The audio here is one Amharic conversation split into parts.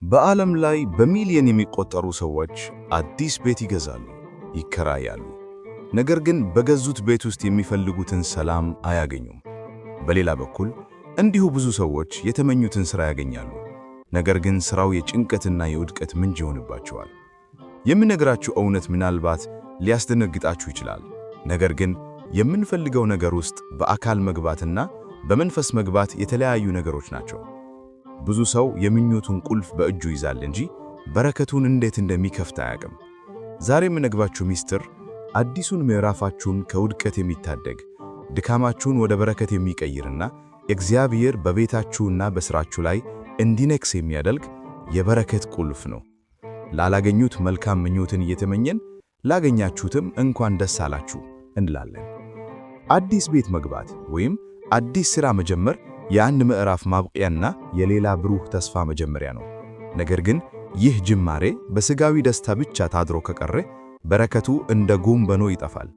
በዓለም ላይ በሚሊዮን የሚቆጠሩ ሰዎች አዲስ ቤት ይገዛሉ፣ ይከራያሉ። ነገር ግን በገዙት ቤት ውስጥ የሚፈልጉትን ሰላም አያገኙም። በሌላ በኩል እንዲሁ ብዙ ሰዎች የተመኙትን ሥራ ያገኛሉ፣ ነገር ግን ሥራው የጭንቀትና የውድቀት ምንጭ ይሆንባቸዋል። የምነግራችሁ እውነት ምናልባት ሊያስደነግጣችሁ ይችላል፣ ነገር ግን የምንፈልገው ነገር ውስጥ በአካል መግባትና በመንፈስ መግባት የተለያዩ ነገሮች ናቸው። ብዙ ሰው የምኞቱን ቁልፍ በእጁ ይዛል እንጂ በረከቱን እንዴት እንደሚከፍት አያውቅም። ዛሬ የምነግራችሁ ሚስጥር አዲሱን ምዕራፋችሁን ከውድቀት የሚታደግ፣ ድካማችሁን ወደ በረከት የሚቀይርና እግዚአብሔር በቤታችሁና በሥራችሁ ላይ እንዲነግስ የሚያደርግ የበረከት ቁልፍ ነው። ላላገኙት መልካም ምኞትን እየተመኘን ላገኛችሁትም እንኳን ደስ አላችሁ እንላለን። አዲስ ቤት መግባት ወይም አዲስ ሥራ መጀመር የአንድ ምዕራፍ ማብቂያና የሌላ ብሩህ ተስፋ መጀመሪያ ነው። ነገር ግን ይህ ጅማሬ በሥጋዊ ደስታ ብቻ ታድሮ ከቀረ በረከቱ እንደ ጉም በኖ ይጠፋል።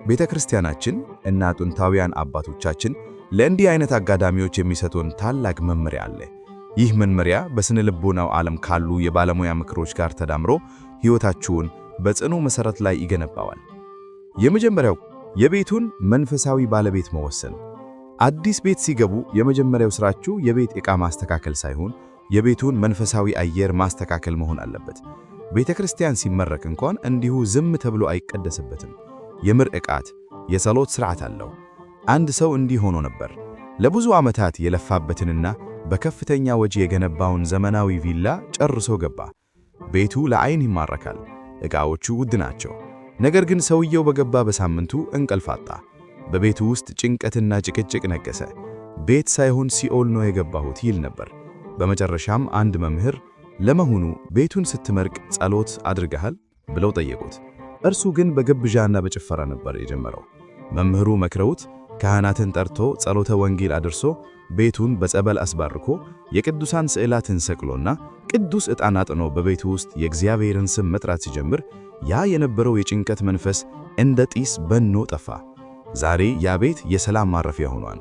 ቤተ ክርስቲያናችን እና ጥንታውያን አባቶቻችን ለእንዲህ አይነት አጋጣሚዎች የሚሰጡን ታላቅ መመሪያ አለ። ይህ መመሪያ በስነ ልቦናው ዓለም ካሉ የባለሙያ ምክሮች ጋር ተዳምሮ ሕይወታችሁን በጽኑ መሠረት ላይ ይገነባዋል። የመጀመሪያው የቤቱን መንፈሳዊ ባለቤት መወሰን። አዲስ ቤት ሲገቡ የመጀመሪያው ሥራችሁ የቤት ዕቃ ማስተካከል ሳይሆን የቤቱን መንፈሳዊ አየር ማስተካከል መሆን አለበት። ቤተ ክርስቲያን ሲመረቅ እንኳን እንዲሁ ዝም ተብሎ አይቀደስበትም። የምርቃት የጸሎት ሥርዓት አለው። አንድ ሰው እንዲህ ሆኖ ነበር። ለብዙ ዓመታት የለፋበትንና በከፍተኛ ወጪ የገነባውን ዘመናዊ ቪላ ጨርሶ ገባ። ቤቱ ለዓይን ይማርካል፣ ዕቃዎቹ ውድ ናቸው። ነገር ግን ሰውየው በገባ በሳምንቱ እንቅልፍ አጣ። በቤቱ ውስጥ ጭንቀትና ጭቅጭቅ ነገሰ። ቤት ሳይሆን ሲኦል ነው የገባሁት ይል ነበር። በመጨረሻም አንድ መምህር ለመሆኑ ቤቱን ስትመርቅ ጸሎት አድርገሃል ብለው ጠየቁት። እርሱ ግን በግብዣና በጭፈራ ነበር የጀመረው። መምህሩ መክረውት ካህናትን ጠርቶ ጸሎተ ወንጌል አድርሶ ቤቱን በጸበል አስባርኮ የቅዱሳን ስዕላትን ሰቅሎና ቅዱስ ዕጣን አጥኖ በቤቱ ውስጥ የእግዚአብሔርን ስም መጥራት ሲጀምር ያ የነበረው የጭንቀት መንፈስ እንደ ጢስ በኖ ጠፋ። ዛሬ ያ ቤት የሰላም ማረፊያ ሆኗል።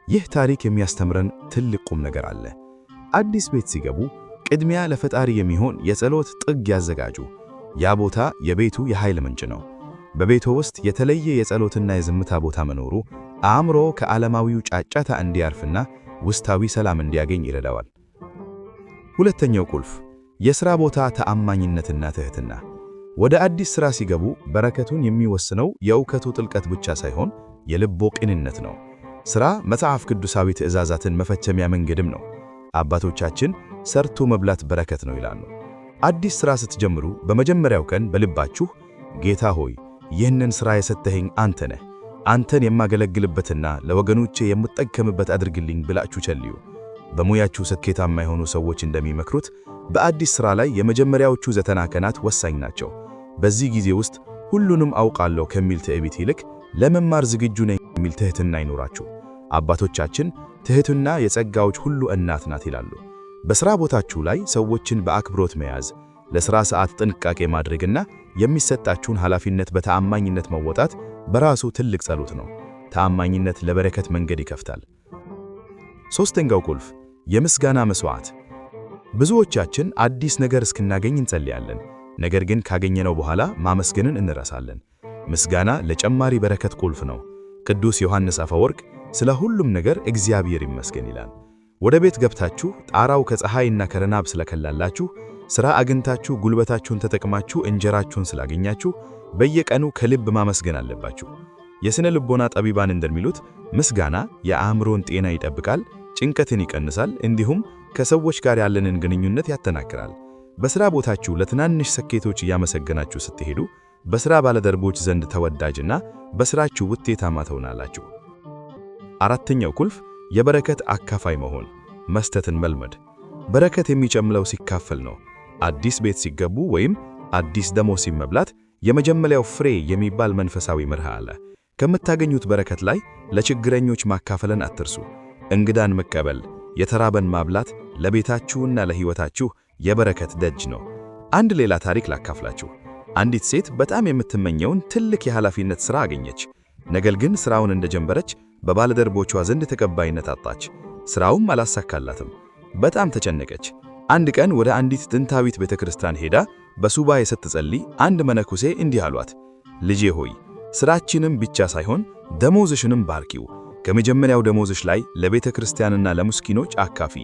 ይህ ታሪክ የሚያስተምረን ትልቅ ቁም ነገር አለ። አዲስ ቤት ሲገቡ ቅድሚያ ለፈጣሪ የሚሆን የጸሎት ጥግ ያዘጋጁ። ያ ቦታ የቤቱ የኃይል ምንጭ ነው። በቤቱ ውስጥ የተለየ የጸሎትና የዝምታ ቦታ መኖሩ አእምሮ ከዓለማዊው ጫጫታ እንዲያርፍና ውስጣዊ ሰላም እንዲያገኝ ይረዳዋል። ሁለተኛው ቁልፍ የሥራ ቦታ ተአማኝነትና ትሕትና። ወደ አዲስ ሥራ ሲገቡ በረከቱን የሚወስነው የእውቀቱ ጥልቀት ብቻ ሳይሆን የልቦ ቅንነት ነው። ሥራ መጽሐፍ ቅዱሳዊ ትእዛዛትን መፈጸሚያ መንገድም ነው። አባቶቻችን ሰርቶ መብላት በረከት ነው ይላሉ። አዲስ ሥራ ስትጀምሩ በመጀመሪያው ቀን በልባችሁ ጌታ ሆይ ይህንን ሥራ የሰጠኸኝ አንተ ነህ፣ አንተን የማገለግልበትና ለወገኖቼ የምጠቀምበት አድርግልኝ ብላችሁ ጸልዩ። በሙያችሁ ስኬታማ የሆኑ ሰዎች እንደሚመክሩት በአዲስ ሥራ ላይ የመጀመሪያዎቹ 90 ቀናት ወሳኝ ናቸው። በዚህ ጊዜ ውስጥ ሁሉንም አውቃለሁ ከሚል ትዕቢት ይልቅ ለመማር ዝግጁ ነኝ የሚል ትሕትና ይኖራችሁ። አባቶቻችን ትሕትና የጸጋዎች ሁሉ እናት ናት ይላሉ። በሥራ ቦታችሁ ላይ ሰዎችን በአክብሮት መያዝ፣ ለሥራ ሰዓት ጥንቃቄ ማድረግና የሚሰጣችሁን ኃላፊነት በተአማኝነት መወጣት በራሱ ትልቅ ጸሎት ነው። ተአማኝነት ለበረከት መንገድ ይከፍታል። ሦስተኛው ቁልፍ የምስጋና መሥዋዕት። ብዙዎቻችን አዲስ ነገር እስክናገኝ እንጸልያለን፣ ነገር ግን ካገኘነው በኋላ ማመስገንን እንረሳለን። ምስጋና ለጨማሪ በረከት ቁልፍ ነው። ቅዱስ ዮሐንስ አፈወርቅ ስለ ሁሉም ነገር እግዚአብሔር ይመስገን ይላል። ወደ ቤት ገብታችሁ ጣራው ከፀሐይና ከዝናብ ስለከላላችሁ፣ ሥራ አግኝታችሁ ጉልበታችሁን ተጠቅማችሁ እንጀራችሁን ስላገኛችሁ በየቀኑ ከልብ ማመስገን አለባችሁ። የሥነ ልቦና ጠቢባን እንደሚሉት ምስጋና የአእምሮን ጤና ይጠብቃል፣ ጭንቀትን ይቀንሳል፣ እንዲሁም ከሰዎች ጋር ያለንን ግንኙነት ያጠናክራል። በሥራ ቦታችሁ ለትናንሽ ስኬቶች እያመሰገናችሁ ስትሄዱ በሥራ ባለደረቦች ዘንድ ተወዳጅና በሥራችሁ ውጤታማ ትሆናላችሁ። አራተኛው ቁልፍ የበረከት አካፋይ መሆን፣ መስጠትን መልመድ። በረከት የሚጨምረው ሲካፈል ነው። አዲስ ቤት ሲገቡ ወይም አዲስ ደሞዝ ሲመብላት የመጀመሪያው ፍሬ የሚባል መንፈሳዊ መርህ አለ። ከምታገኙት በረከት ላይ ለችግረኞች ማካፈልን አትርሱ። እንግዳን መቀበል፣ የተራበን ማብላት ለቤታችሁና ለሕይወታችሁ የበረከት ደጅ ነው። አንድ ሌላ ታሪክ ላካፍላችሁ። አንዲት ሴት በጣም የምትመኘውን ትልቅ የኃላፊነት ሥራ አገኘች። ነገር ግን ሥራውን እንደጀመረች በባለደረቦቿ ዘንድ ተቀባይነት አጣች። ሥራውም አላሳካላትም። በጣም ተጨነቀች። አንድ ቀን ወደ አንዲት ጥንታዊት ቤተክርስቲያን ሄዳ በሱባኤ ስትጸልይ አንድ መነኩሴ እንዲህ አሏት፣ ልጄ ሆይ ስራችንም ብቻ ሳይሆን ደሞዝሽንም ባርኪው፣ ከመጀመሪያው ደሞዝሽ ላይ ለቤተ ክርስቲያንና ለምስኪኖች አካፊ።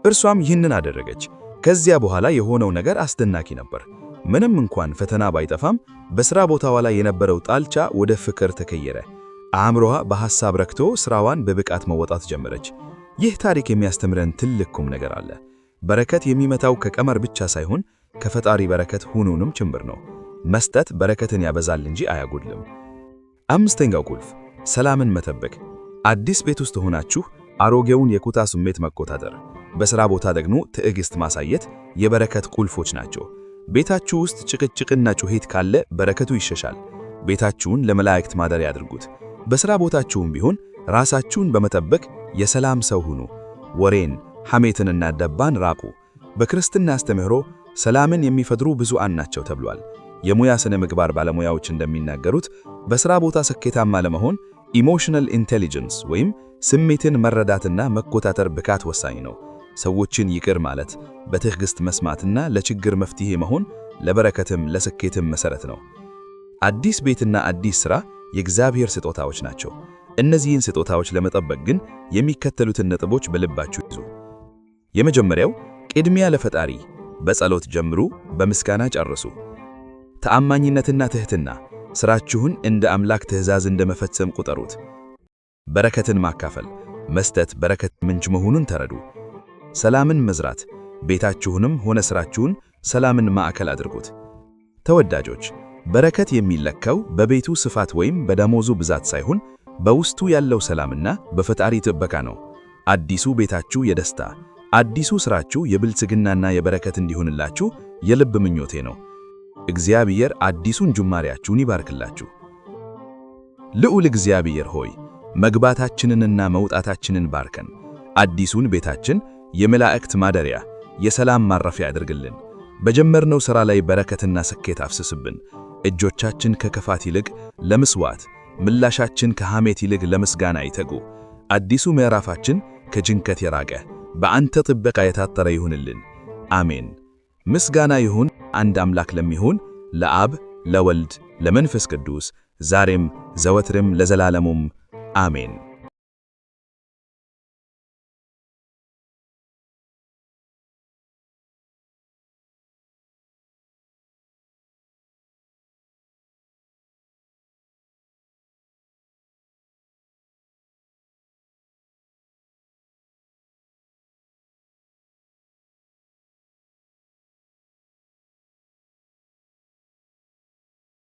እርሷም ይህንን አደረገች። ከዚያ በኋላ የሆነው ነገር አስደናቂ ነበር። ምንም እንኳን ፈተና ባይጠፋም በሥራ ቦታዋ ላይ የነበረው ጣልቻ ወደ ፍቅር ተቀየረ። አእምሮዋ በሐሳብ ረክቶ ሥራዋን በብቃት መወጣት ጀመረች። ይህ ታሪክ የሚያስተምረን ትልቅ ቁም ነገር አለ። በረከት የሚመጣው ከቀመር ብቻ ሳይሆን ከፈጣሪ በረከት ሆኖንም ጭምር ነው። መስጠት በረከትን ያበዛል እንጂ አያጎድልም። አምስተኛው ቁልፍ ሰላምን መጠበቅ። አዲስ ቤት ውስጥ ሆናችሁ አሮጌውን የኩታ ስሜት መቆጣጠር፣ በሥራ ቦታ ደግሞ ትዕግስት ማሳየት የበረከት ቁልፎች ናቸው። ቤታችሁ ውስጥ ጭቅጭቅና ጩኸት ካለ በረከቱ ይሸሻል። ቤታችሁን ለመላእክት ማደሪያ ያድርጉት። በሥራ ቦታችሁም ቢሆን ራሳችሁን በመጠበቅ የሰላም ሰው ሁኑ። ወሬን፣ ሐሜትንና ደባን ራቁ። በክርስትና አስተምህሮ ሰላምን የሚፈጥሩ ብዙሃን ናቸው ተብሏል። የሙያ ስነ ምግባር ባለሙያዎች እንደሚናገሩት በሥራ ቦታ ስኬታማ ለመሆን ኢሞሽናል ኢንቴሊጀንስ ወይም ስሜትን መረዳትና መቆጣጠር ብቃት ወሳኝ ነው። ሰዎችን ይቅር ማለት፣ በትዕግስት መስማትና ለችግር መፍትሄ መሆን ለበረከትም ለስኬትም መሠረት ነው። አዲስ ቤትና አዲስ ሥራ የእግዚአብሔር ስጦታዎች ናቸው። እነዚህን ስጦታዎች ለመጠበቅ ግን የሚከተሉትን ነጥቦች በልባችሁ ይዙ። የመጀመሪያው ቅድሚያ ለፈጣሪ፣ በጸሎት ጀምሩ፣ በምስጋና ጨርሱ። ተአማኝነትና ትሕትና፣ ሥራችሁን እንደ አምላክ ትእዛዝ እንደመፈጸም ቁጠሩት። በረከትን ማካፈል፣ መስጠት በረከት ምንጭ መሆኑን ተረዱ። ሰላምን መዝራት፣ ቤታችሁንም ሆነ ሥራችሁን ሰላምን ማዕከል አድርጉት። ተወዳጆች፣ በረከት የሚለካው በቤቱ ስፋት ወይም በደሞዙ ብዛት ሳይሆን በውስጡ ያለው ሰላምና በፈጣሪ ጥበቃ ነው። አዲሱ ቤታችሁ የደስታ፣ አዲሱ ሥራችሁ የብልጽግናና የበረከት እንዲሆንላችሁ የልብ ምኞቴ ነው። እግዚአብሔር አዲሱን ጅማሬያችሁን ይባርክላችሁ። ልዑል እግዚአብሔር ሆይ መግባታችንንና መውጣታችንን ባርከን። አዲሱን ቤታችን የመላእክት ማደሪያ፣ የሰላም ማረፊያ ያድርግልን። በጀመርነው ሥራ ላይ በረከትና ስኬት አፍስስብን። እጆቻችን ከክፋት ይልቅ ለምስዋዕት፣ ምላሻችን ከሐሜት ይልቅ ለምስጋና ይተጉ። አዲሱ ምዕራፋችን ከጭንቀት የራቀ በአንተ ጥበቃ የታጠረ ይሁንልን። አሜን። ምስጋና ይሁን አንድ አምላክ ለሚሆን ለአብ ለወልድ ለመንፈስ ቅዱስ ዛሬም ዘወትርም ለዘላለሙም አሜን።